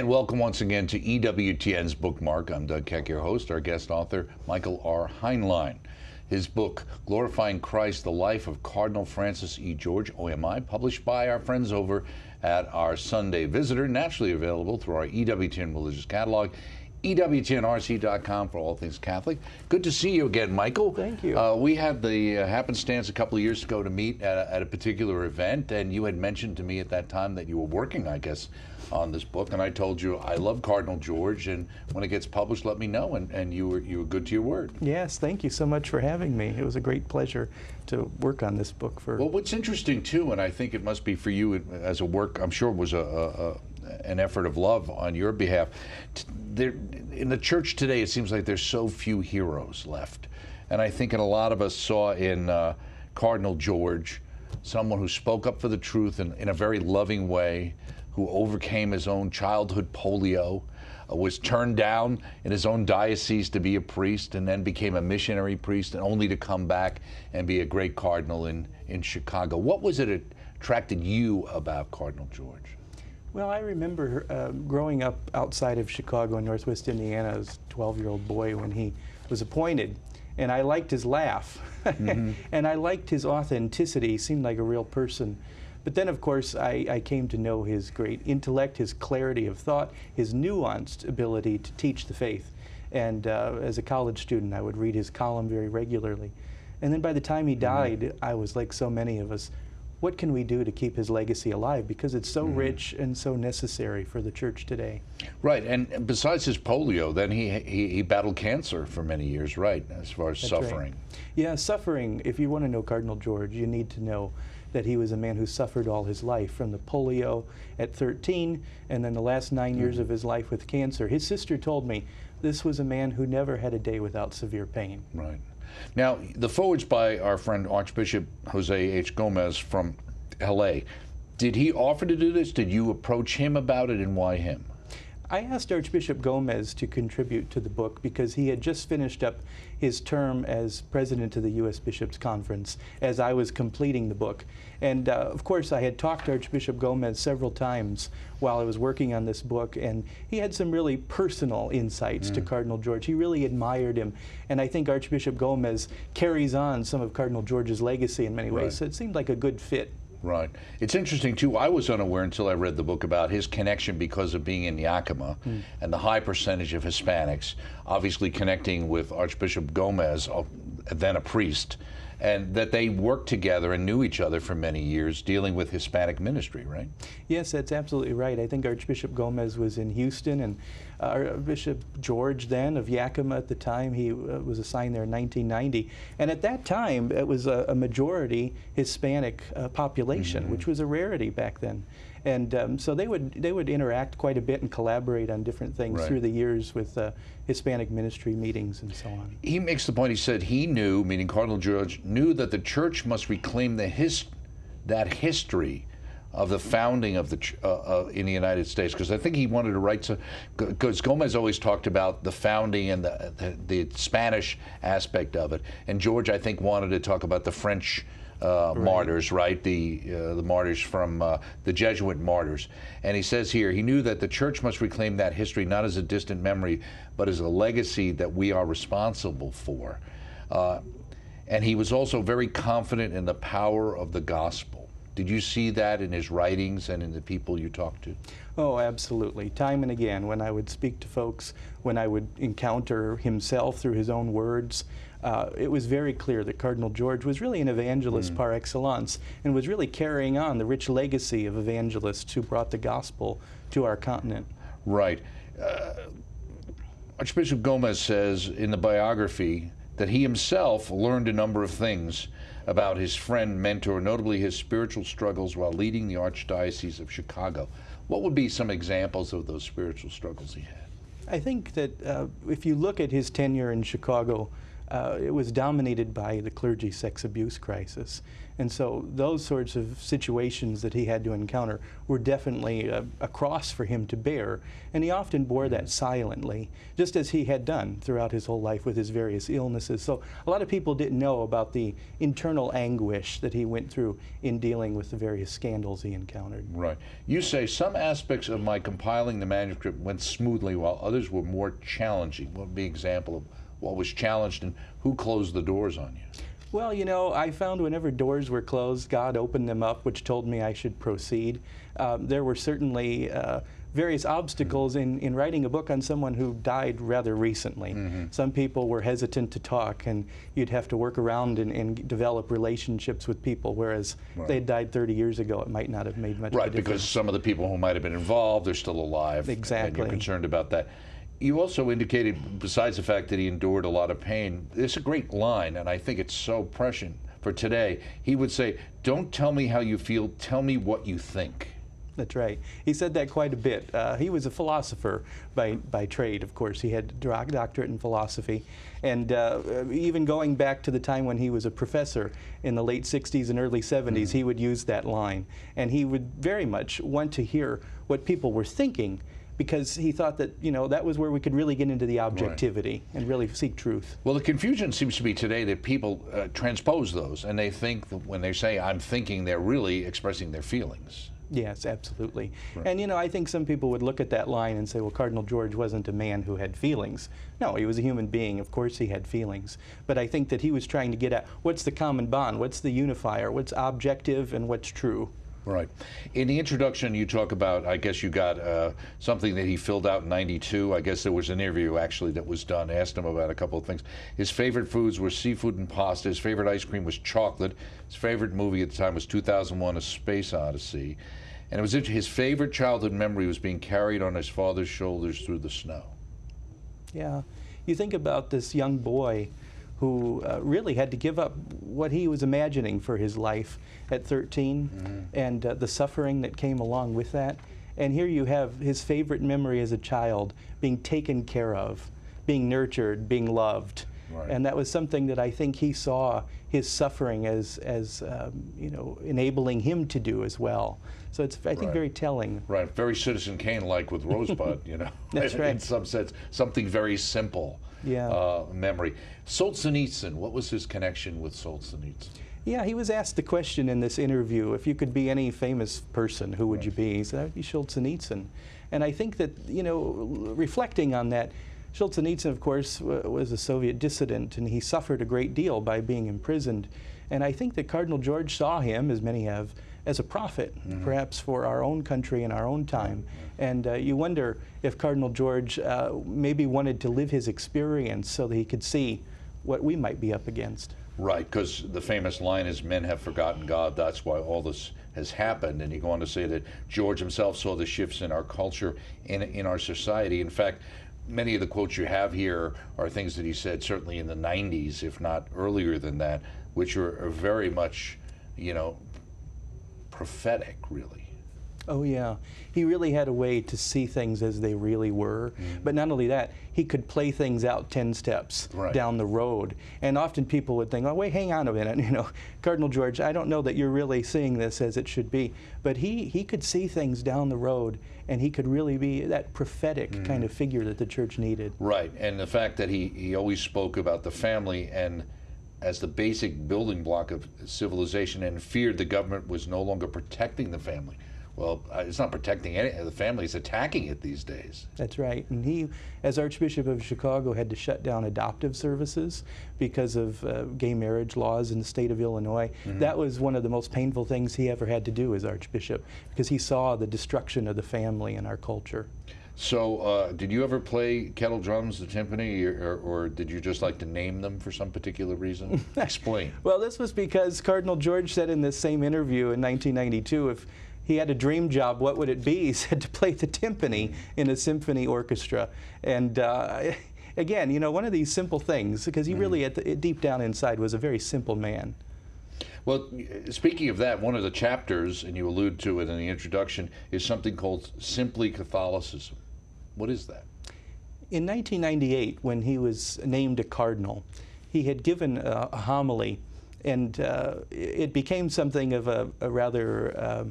And welcome once again to EWTN's Bookmark. I'm Doug Keck, your host. Our guest author, Michael R. Heinlein. His book, Glorifying Christ, The Life of Cardinal Francis E. George, OMI, published by our friends over at our Sunday Visitor, naturally available through our EWTN religious catalog, EWTNRC.com for all things Catholic. Good to see you again, Michael. Thank you. We had the happenstance a couple of years ago to meet at a particular event, and you had mentioned to me at that time that you were working, I guess, on this book, and I told you I love Cardinal George, and when it gets published, let me know, and you were good to your word. Yes, thank you so much for having me. It was a great pleasure to work on this book. Well, what's interesting too, and I think it must be for you as a work, I'm sure it was an effort of love on your behalf. In the church today, it seems like there's so few heroes left, and I think a lot of us saw in Cardinal George someone who spoke up for the truth in a very loving way, who overcame his own childhood polio, was turned down in his own diocese to be a priest, and then became a missionary priest, and only to come back and be a great cardinal in Chicago. What was it that attracted you about Cardinal George? Well, I remember growing up outside of Chicago in Northwest Indiana as a 12-year-old boy when he was appointed, and I liked his laugh, and I liked his authenticity. He seemed like a real person. But then, of course, I came to know his great intellect, his clarity of thought, his nuanced ability to teach the faith. And as a college student, I would read his column very regularly. And then by the time he died, I was like so many of us, what can we do to keep his legacy alive? Because it's so rich and so necessary for the church today. Right, and besides his polio, then he battled cancer for many years, right, as far as That's suffering. Right. Yeah, suffering, if you want to know Cardinal George, you need to know that he was a man who suffered all his life, from the polio at 13, and then the last 9 years of his life with cancer. His sister told me this was a man who never had a day without severe pain. Right. Now, the foreword's by our friend Archbishop Jose H. Gomez from L.A. Did he offer to do this? Did you approach him about it, and why him? I asked Archbishop Gomez to contribute to the book because he had just finished up his term as president of the U.S. Bishops' Conference as I was completing the book. And of course, I had talked to Archbishop Gomez several times while I was working on this book, and he had some really personal insights to Cardinal George. He really admired him, and I think Archbishop Gomez carries on some of Cardinal George's legacy in many ways, so it seemed like a good fit. Right. It's interesting, too. I was unaware until I read the book about his connection because of being in Yakima and the high percentage of Hispanics, obviously connecting with Archbishop Gomez, then a priest, and that they worked together and knew each other for many years dealing with Hispanic ministry, right? Yes, that's absolutely right. I think Archbishop Gomez was in Houston, and Bishop George then of Yakima at the time, he was assigned there in 1990. And at that time, it was a majority Hispanic population, which was a rarity back then. And so they would interact quite a bit and collaborate on different things through the years with Hispanic ministry meetings and so on. He makes the point, he said he knew, meaning Cardinal George, knew that the church must reclaim that history of the founding of the in the United States, because I think he wanted to write, because Gomez always talked about the founding and the Spanish aspect of it, and George, I think, wanted to talk about the French martyrs, right? The martyrs from the Jesuit martyrs. And he says here, he knew that the church must reclaim that history not as a distant memory, but as a legacy that we are responsible for. And he was also very confident in the power of the gospel. Did you see that in his writings and in the people you talked to? Oh, absolutely. Time and again, when I would speak to folks, when I would encounter himself through his own words, it was very clear that Cardinal George was really an evangelist par excellence and was really carrying on the rich legacy of evangelists who brought the gospel to our continent. Right. Archbishop Gomez says in the biography that he himself learned a number of things about his friend, mentor, notably his spiritual struggles while leading the Archdiocese of Chicago. What would be some examples of those spiritual struggles he had? I think that if you look at his tenure in Chicago, it was dominated by the clergy sex abuse crisis. And so those sorts of situations that he had to encounter were definitely a cross for him to bear. And he often bore that silently, just as he had done throughout his whole life with his various illnesses. So a lot of people didn't know about the internal anguish that he went through in dealing with the various scandals he encountered. Right. You say some aspects of my compiling the manuscript went smoothly while others were more challenging. What would be an example of what was challenged and who closed the doors on you? Well, you know, I found whenever doors were closed, God opened them up, which told me I should proceed. There were certainly various obstacles in writing a book on someone who died rather recently. Some people were hesitant to talk, and you'd have to work around and develop relationships with people, whereas if they had died 30 years ago, it might not have made much of a difference. Right, because some of the people who might have been involved are still alive. Exactly. And you're concerned about that. You also indicated, besides the fact that he endured a lot of pain, there's a great line, and I think it's so prescient for today. He would say, "Don't tell me how you feel, tell me what you think." That's right. He said that quite a bit. He was a philosopher by trade, of course. He had a doctorate in philosophy. And even going back to the time when he was a professor in the late 60s and early 70s, he would use that line. And he would very much want to hear what people were thinking, because he thought that, you know, that was where we could really get into the objectivity and really seek truth. Well, the confusion seems to be today that people transpose those, and they think that when they say, "I'm thinking," they're really expressing their feelings. Yes, absolutely. Right. And, you know, I think some people would look at that line and say, well, Cardinal George wasn't a man who had feelings. No, he was a human being. Of course he had feelings. But I think that he was trying to get at what's the common bond, what's the unifier, what's objective and what's true. Right. In the introduction, you talk about, I guess you got something that he filled out in '92. I guess there was an interview, actually, that was done. Asked him about a couple of things. His favorite foods were seafood and pasta. His favorite ice cream was chocolate. His favorite movie at the time was 2001: A Space Odyssey. And it was his favorite childhood memory was being carried on his father's shoulders through the snow. Yeah. You think about this young boy who really had to give up what he was imagining for his life at 13, and the suffering that came along with that. And here you have his favorite memory as a child, being taken care of, being nurtured, being loved. Right. And that was something that I think he saw his suffering as you know, enabling him to do as well. So it's, I think, very telling. Right, very Citizen Kane-like with Rosebud, you know. That's right. In some sense, something very simple. Yeah. Memory. Solzhenitsyn, what was his connection with Solzhenitsyn? Yeah, he was asked the question in this interview, if you could be any famous person, who would you be? He said, I'd be Solzhenitsyn. And I think that, you know, reflecting on that, Solzhenitsyn, of course, was a Soviet dissident, and he suffered a great deal by being imprisoned. And I think that Cardinal George saw him, as many have, as a prophet, perhaps for our own country and our own time. And you wonder if Cardinal George maybe wanted to live his experience so that he could see what we might be up against. Right, because the famous line is, "Men have forgotten God, that's why all this has happened." And you go on to say that George himself saw the shifts in our culture, in our society. In fact, many of the quotes you have here are things that he said certainly in the 90s, if not earlier than that, which are very much, you know, prophetic, really. Oh yeah, he really had a way to see things as they really were. But not only that, he could play things out 10 steps down the road. And often people would think, oh wait, hang on a minute, you know, Cardinal George, I don't know that you're really seeing this as it should be. But he could see things down the road, and he could really be that prophetic kind of figure that the church needed. Right, and the fact that he always spoke about the family and as the basic building block of civilization, and feared the government was no longer protecting the family. Well, it's not protecting the family, it's attacking it these days. That's right. And he, as Archbishop of Chicago, had to shut down adoptive services because of gay marriage laws in the state of Illinois. That was one of the most painful things he ever had to do as Archbishop, because he saw the destruction of the family in our culture. So, did you ever play kettle drums, the timpani, or did you just like to name them for some particular reason? Explain. Well, this was because Cardinal George said in this same interview in 1992, if he had a dream job, what would it be? He said to play the timpani in a symphony orchestra. And again, you know, one of these simple things, because he really, deep down inside, was a very simple man. Well, speaking of that, one of the chapters, and you allude to it in the introduction, is something called Simply Catholicism. What is that? In 1998, when he was named a cardinal, he had given a homily, and it became something of a rather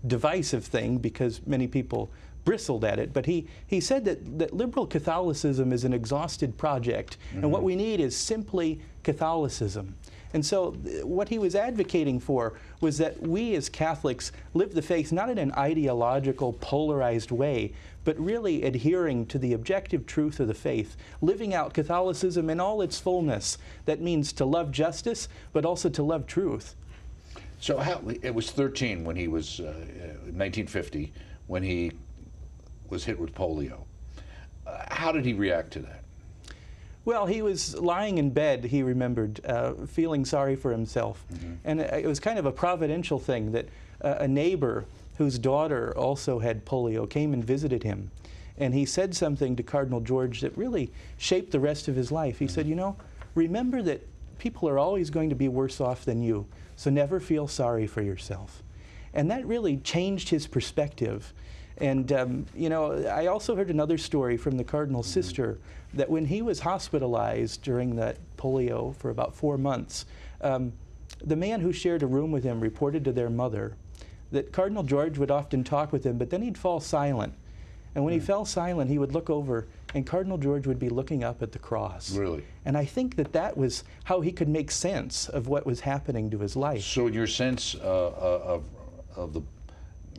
divisive thing because many people bristled at it. But he said that liberal Catholicism is an exhausted project, and what we need is simply Catholicism. And so what he was advocating for was that we as Catholics live the faith not in an ideological, polarized way, but really adhering to the objective truth of the faith, living out Catholicism in all its fullness. That means to love justice, but also to love truth. So it was 13 when he was, 1950, when he was hit with polio. How did he react to that? Well, he was lying in bed, he remembered, feeling sorry for himself. And it was kind of a providential thing that a neighbor whose daughter also had polio came and visited him. And he said something to Cardinal George that really shaped the rest of his life. He said, you know, remember that people are always going to be worse off than you, so never feel sorry for yourself. And that really changed his perspective. And, you know, I also heard another story from the Cardinal's sister that when he was hospitalized during that polio for about 4 months, the man who shared a room with him reported to their mother that Cardinal George would often talk with him, but then he'd fall silent. And when he fell silent, he would look over, and Cardinal George would be looking up at the cross. Really? And I think that that was how he could make sense of what was happening to his life. So in your sense of the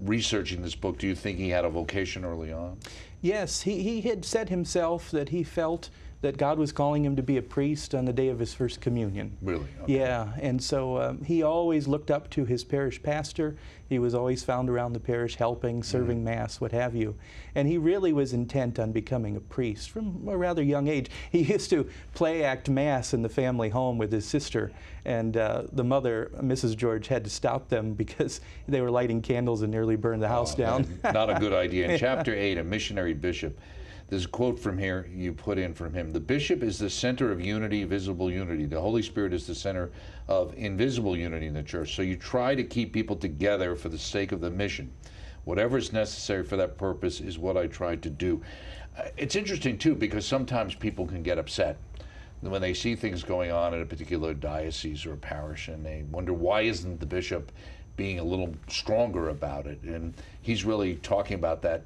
researching this book, do you think he had a vocation early on? Yes, he had said himself that he felt that God was calling him to be a priest on the day of his first communion. Really? Okay. Yeah, and so he always looked up to his parish pastor. He was always found around the parish helping, serving Mass, what have you. And he really was intent on becoming a priest from a rather young age. He used to play act Mass in the family home with his sister, and the mother, Mrs. George, had to stop them because they were lighting candles and nearly burned the house down. Not a good idea. In Chapter 8, A Missionary Bishop, there's a quote from here you put in from him. The bishop is the center of unity, visible unity. The Holy Spirit is the center of invisible unity in the church. So you try to keep people together for the sake of the mission. Whatever is necessary for that purpose is what I try to do. It's interesting, too, because sometimes people can get upset when they see things going on in a particular diocese or parish, and they wonder why isn't the bishop being a little stronger about it. And he's really talking about that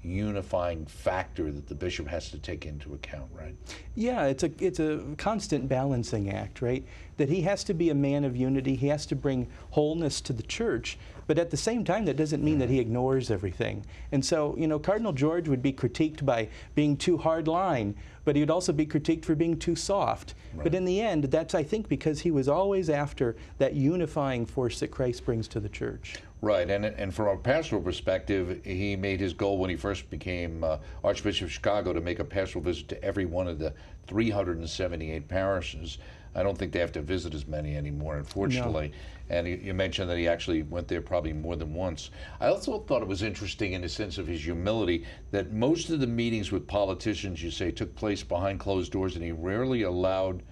unifying factor that the bishop has to take into account, right? Yeah, it's a constant balancing act, right? That he has to be a man of unity, he has to bring wholeness to the church, but at the same time that doesn't mean that he ignores everything. And so, you know, Cardinal George would be critiqued by being too hard line, but he would also be critiqued for being too soft. Right. But in the end, that's, I think, because he was always after that unifying force that Christ brings to the church. Right, and from a pastoral perspective, he made his goal when he first became Archbishop of Chicago to make a pastoral visit to every one of the 378 parishes. I don't think they have to visit as many anymore, unfortunately. No. And you mentioned that he actually went there probably more than once. I also thought it was interesting in the sense of his humility that most of the meetings with politicians, you say, took place behind closed doors, and he rarely allowed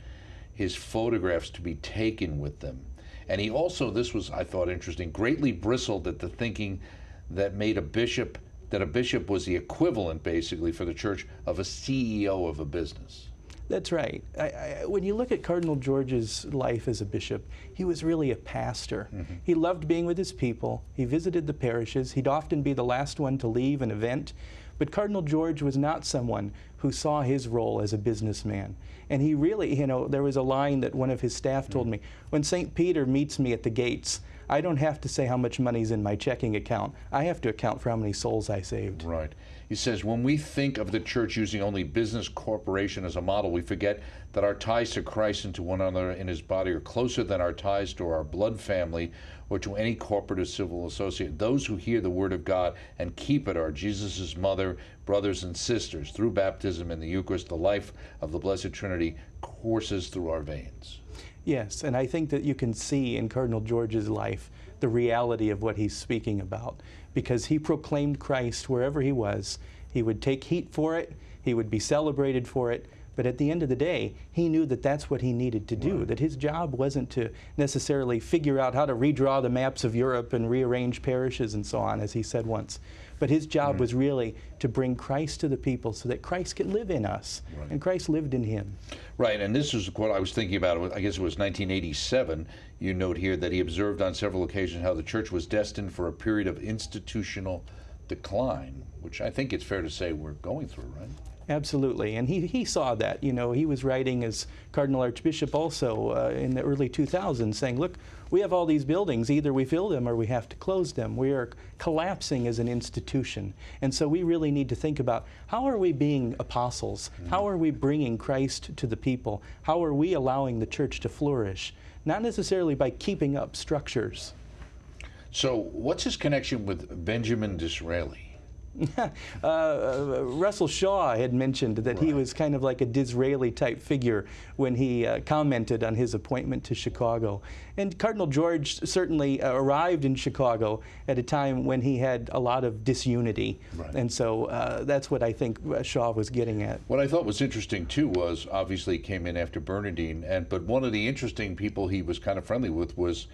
his photographs to be taken with them. And he also, this was, I thought, interesting, greatly bristled at the thinking that made a bishop was the equivalent, basically, for the church of a CEO of a business. That's right. When you look at Cardinal George's life as a bishop, he was really a pastor. He loved being with his people. He visited the parishes. He'd often be the last one to leave an event. But Cardinal George was not someone who saw his role as a businessman. And he really, you know, there was a line that one of his staff told me, when St. Peter meets me at the gates, I don't have to say how much money's in my checking account. I have to account for how many souls I saved. Right. He says, when we think of the church using only business corporation as a model, we forget that our ties to Christ and to one another in his body are closer than our ties to our blood family or to any corporate or civil associate. Those who hear the word of God and keep it are Jesus' mother, brothers and sisters. Through baptism and the Eucharist, the life of the Blessed Trinity courses through our veins. Yes, and I think that you can see in Cardinal George's life the reality of what he's speaking about, because he proclaimed Christ wherever he was. He would take heat for it, he would be celebrated for it, But at the end of the day, he knew that that's what he needed to do, that his job wasn't to necessarily figure out how to redraw the maps of Europe and rearrange parishes and so on, as he said once. But his job was really to bring Christ to the people so that Christ can live in us. And Christ lived in him. Right, and this is what I was thinking about. I guess it was 1987. You note here that he observed on several occasions how the church was destined for a period of institutional decline, which I think it's fair to say we're going through, right? Absolutely, and he saw that. You know, he was writing as Cardinal Archbishop also in the early 2000s saying, look, we have all these buildings, either we fill them or we have to close them. We are collapsing as an institution. And so we really need to think about, how are we being apostles? How are we bringing Christ to the people? How are we allowing the church to flourish? Not necessarily by keeping up structures. So what's his connection with Benjamin Disraeli? Russell Shaw had mentioned that he was kind of like a Disraeli type figure when he commented on his appointment to Chicago. And Cardinal George certainly arrived in Chicago at a time when he had a lot of disunity. And so that's what I think Shaw was getting at. What I thought was interesting too was, obviously he came in after Bernardine, but one of the interesting people he was kind of friendly with was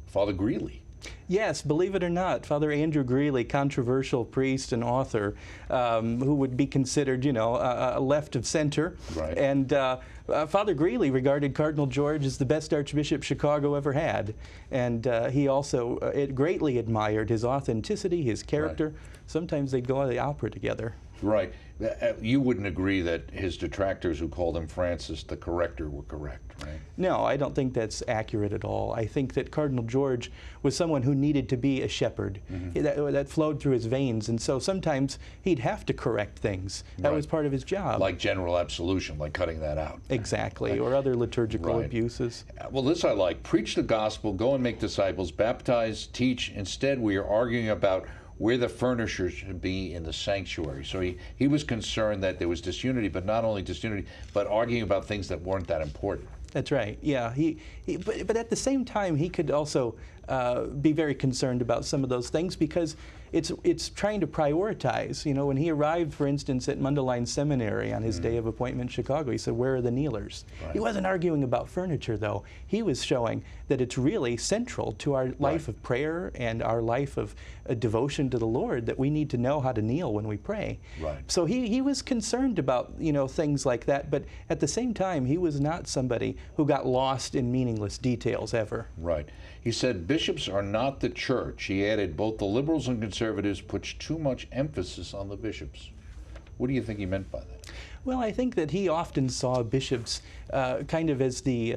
Father Greeley. Yes, believe it or not, Father Andrew Greeley, controversial priest and author, who would be considered, you know, left of center. And Father Greeley regarded Cardinal George as the best Archbishop Chicago ever had. And he also greatly admired his authenticity, his character. Sometimes they'd go to the opera together. Right. You wouldn't agree that his detractors who called him Francis the Corrector were correct, right? No, I don't think that's accurate at all. I think that Cardinal George was someone who needed to be a shepherd. That flowed through his veins, and so sometimes he'd have to correct things. That was part of his job. Like general absolution, like cutting that out. Exactly, or other liturgical abuses. Well, this I like. Preach the gospel, go and make disciples, baptize, teach. Instead, we are arguing about where the furniture should be in the sanctuary. So he was concerned that there was disunity, but not only disunity, but arguing about things that weren't that important. That's right. Yeah. But at the same time, he could also be very concerned about some of those things because it's trying to prioritize. You know, when he arrived, for instance, at Mundelein Seminary on his day of appointment in Chicago, he said, "Where are the kneelers?" He wasn't arguing about furniture, though. He was showing that it's really central to our life of prayer and our life of devotion to the Lord that we need to know how to kneel when we pray. So he was concerned about, you know, things like that, but at the same time, he was not somebody who got lost in meaningless details ever. He said, bishops are not the church. He added, both the liberals and conservatives put too much emphasis on the bishops. What do you think he meant by that? Well, I think that he often saw bishops kind of as the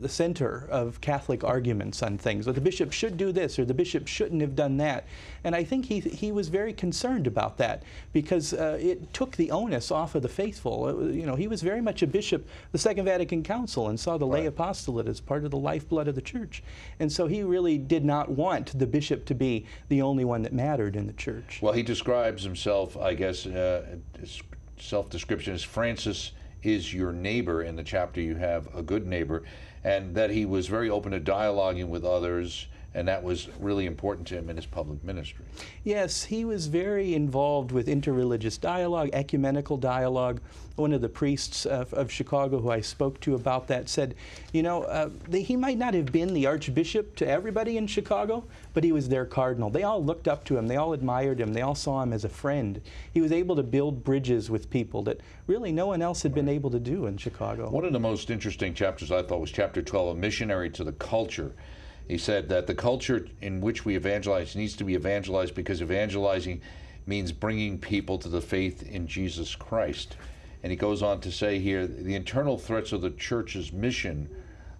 center of Catholic arguments on things. Or the bishop should do this, or the bishop shouldn't have done that. And I think he was very concerned about that because it took the onus off of the faithful. You know, he was very much a bishop, the Second Vatican Council, and saw the lay apostolate as part of the lifeblood of the church. And so he really did not want the bishop to be the only one that mattered in the church. Well, he describes himself, I guess, self-description as Francis is your neighbor. In the chapter you have a good neighbor, and that he was very open to dialoguing with others, and that was really important to him in his public ministry. Yes, he was very involved with interreligious dialogue, ecumenical dialogue. One of the priests of Chicago who I spoke to about that said, you know, he might not have been the archbishop to everybody in Chicago, but he was their cardinal. They all looked up to him. They all admired him. They all saw him as a friend. He was able to build bridges with people that really no one else had been able to do in Chicago. One of the most interesting chapters I thought was chapter 12, A Missionary to the Culture. He said that the culture in which we evangelize needs to be evangelized because evangelizing means bringing people to the faith in Jesus Christ. And he goes on to say here, the internal threats of the church's mission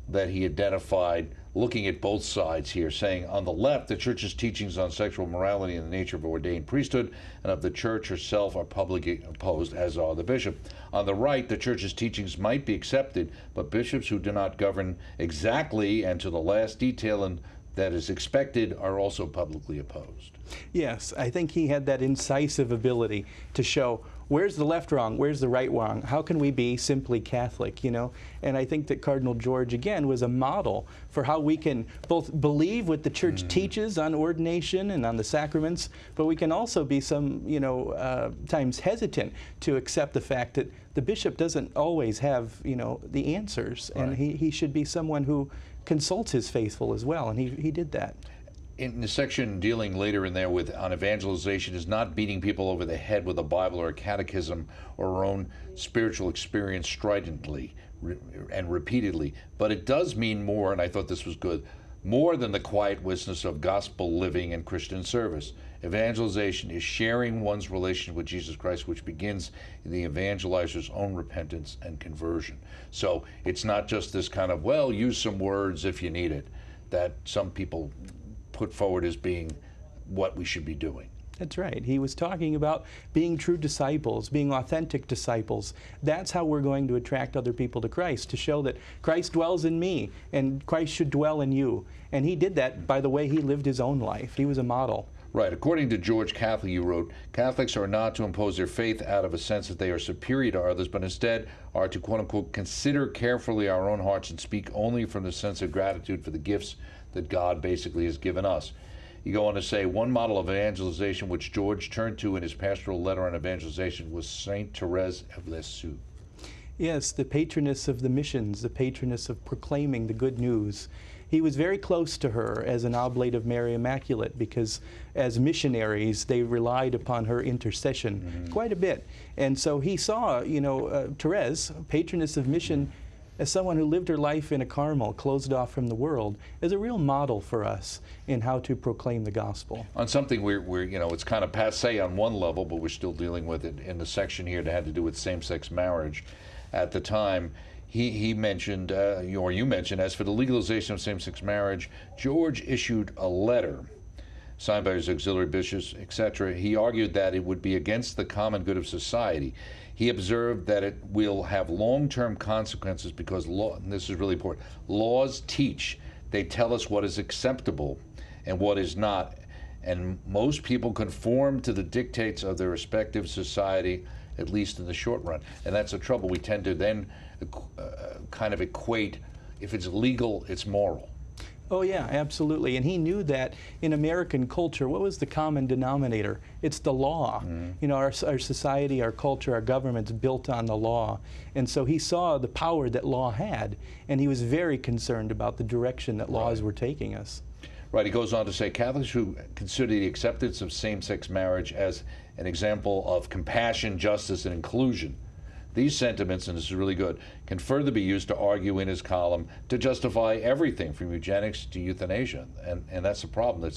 that he identified, looking at both sides here, saying on the left, the church's teachings on sexual morality and the nature of ordained priesthood and of the church herself are publicly opposed, as are the bishop. On the right, the church's teachings might be accepted, but bishops who do not govern exactly and to the last detail and that is expected are also publicly opposed. Yes, I think he had that incisive ability to show where's the left wrong? Where's the right wrong? How can we be simply Catholic, you know? And I think that Cardinal George, again, was a model for how we can both believe what the Church teaches on ordination and on the sacraments, but we can also be times hesitant to accept the fact that the bishop doesn't always have, the answers, and he should be someone who consults his faithful as well, and he did that. In the section dealing later in there on evangelization is not beating people over the head with a Bible or a catechism or our own spiritual experience stridently and repeatedly, but it does mean more, and I thought this was good, more than the quiet witness of gospel living and Christian service. Evangelization is sharing one's relationship with Jesus Christ, which begins in the evangelizer's own repentance and conversion. So it's not just this kind of, well, use some words if you need it, that some people put forward as being what we should be doing. That's right. He was talking about being true disciples, being authentic disciples. That's how we're going to attract other people to Christ, to show that Christ dwells in me and Christ should dwell in you. And he did that by the way he lived his own life. He was a model. Right. According to George Catholic, you wrote, Catholics are not to impose their faith out of a sense that they are superior to others, but instead are to, quote unquote, consider carefully our own hearts and speak only from the sense of gratitude for the gifts that God basically has given us. You go on to say, one model of evangelization which George turned to in his pastoral letter on evangelization was Saint Therese of Lisieux. Yes, the patroness of the missions, the patroness of proclaiming the good news. He was very close to her as an oblate of Mary Immaculate, because as missionaries they relied upon her intercession quite a bit. And so he saw, Therese, patroness of mission, as someone who lived her life in a Carmel, closed off from the world, as a real model for us in how to proclaim the gospel. On something we're it's kind of passé on one level, but we're still dealing with it in the section here that had to do with same-sex marriage. At the time, he mentioned, or you mentioned, as for the legalization of same-sex marriage, George issued a letter signed by his auxiliary bishops, etc. He argued that it would be against the common good of society. He observed that it will have long-term consequences because law, and this is really important, laws teach. They tell us what is acceptable and what is not. And most people conform to the dictates of their respective society, at least in the short run. And that's the trouble. We tend to then kind of equate, if it's legal, it's moral. Oh yeah, absolutely. And he knew that in American culture, what was the common denominator? It's the law. Our society, our culture, our government's built on the law. And so he saw the power that law had, and he was very concerned about the direction that laws were taking us. Right, he goes on to say, Catholics who consider the acceptance of same-sex marriage as an example of compassion, justice, and inclusion. These sentiments, and this is really good, can further be used to argue in his column to justify everything from eugenics to euthanasia. And that's the problem.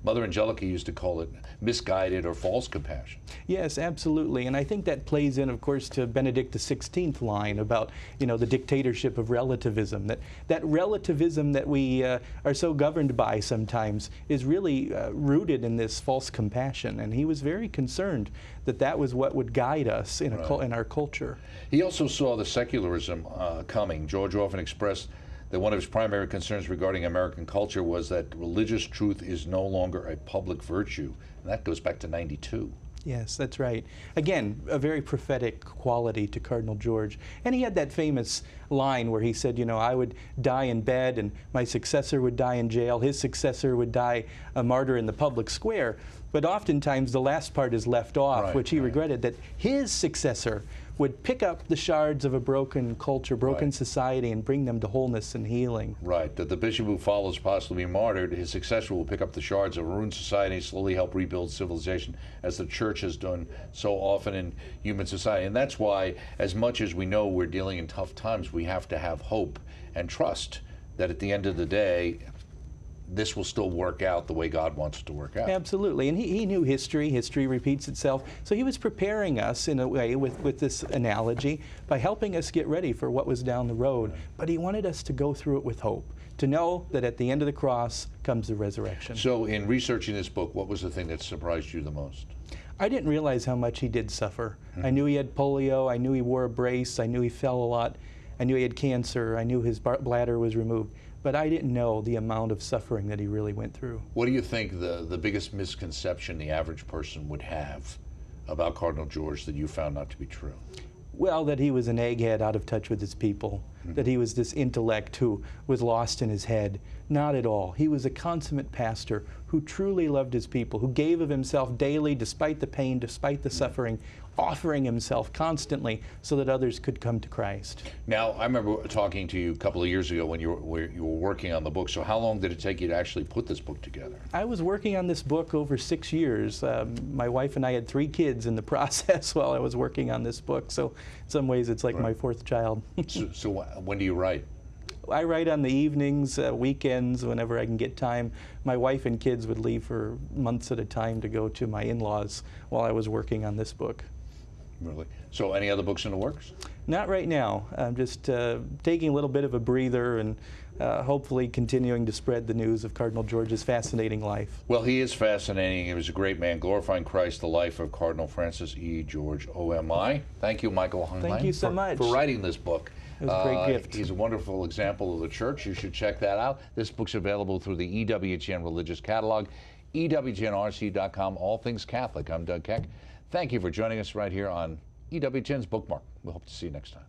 Mother Angelica used to call it misguided or false compassion. Yes, absolutely. And I think that plays in, of course, to Benedict XVI line about, the dictatorship of relativism. That relativism that we are so governed by sometimes is really rooted in this false compassion. And he was very concerned that that was what would guide us in our culture. He also saw the secularism coming. George often expressed that one of his primary concerns regarding American culture was that religious truth is no longer a public virtue. And that goes back to '92. Yes, that's right. Again, a very prophetic quality to Cardinal George. And he had that famous line where he said, I would die in bed and my successor would die in jail. His successor would die a martyr in the public square. But oftentimes the last part is left off, which he regretted, that his successor would pick up the shards of a broken culture, broken society, and bring them to wholeness and healing. Right, that the bishop who follows possibly martyred, his successor will pick up the shards of a ruined society and slowly help rebuild civilization, as the church has done so often in human society. And that's why, as much as we know we're dealing in tough times, we have to have hope and trust that at the end of the day, this will still work out the way God wants it to work out. Absolutely. And he knew history. History repeats itself. So he was preparing us in a way with this analogy by helping us get ready for what was down the road. But he wanted us to go through it with hope, to know that at the end of the cross comes the resurrection. So in researching this book, what was the thing that surprised you the most? I didn't realize how much he did suffer. I knew he had polio. I knew he wore a brace. I knew he fell a lot. I knew he had cancer. I knew his bladder was removed. But I didn't know the amount of suffering that he really went through. What do you think the biggest misconception the average person would have about Cardinal George that you found not to be true? Well, that he was an egghead out of touch with his people, that he was this intellect who was lost in his head. Not at all. He was a consummate pastor who truly loved his people, who gave of himself daily, despite the pain, despite the suffering, offering himself constantly so that others could come to Christ. Now, I remember talking to you a couple of years ago when you were working on the book. So how long did it take you to actually put this book together? I was working on this book over 6 years. My wife and I had 3 kids in the process while I was working on this book. So in some ways, it's like my 4th child. so when do you write? I write on the evenings, weekends, whenever I can get time. My wife and kids would leave for months at a time to go to my in-laws while I was working on this book. Really? So any other books in the works? Not right now. I'm just taking a little bit of a breather and hopefully continuing to spread the news of Cardinal George's fascinating life. Well, he is fascinating. He was a great man, glorifying Christ, the life of Cardinal Francis E. George, OMI. Thank you, Michael Heinlein, Thank you so much for writing this book. It was a great gift. He's a wonderful example of the church. You should check that out. This book's available through the EWTN Religious Catalog, EWTNRC.com, all things Catholic. I'm Doug Keck. Thank you for joining us right here on EWTN's Bookmark. We'll hope to see you next time.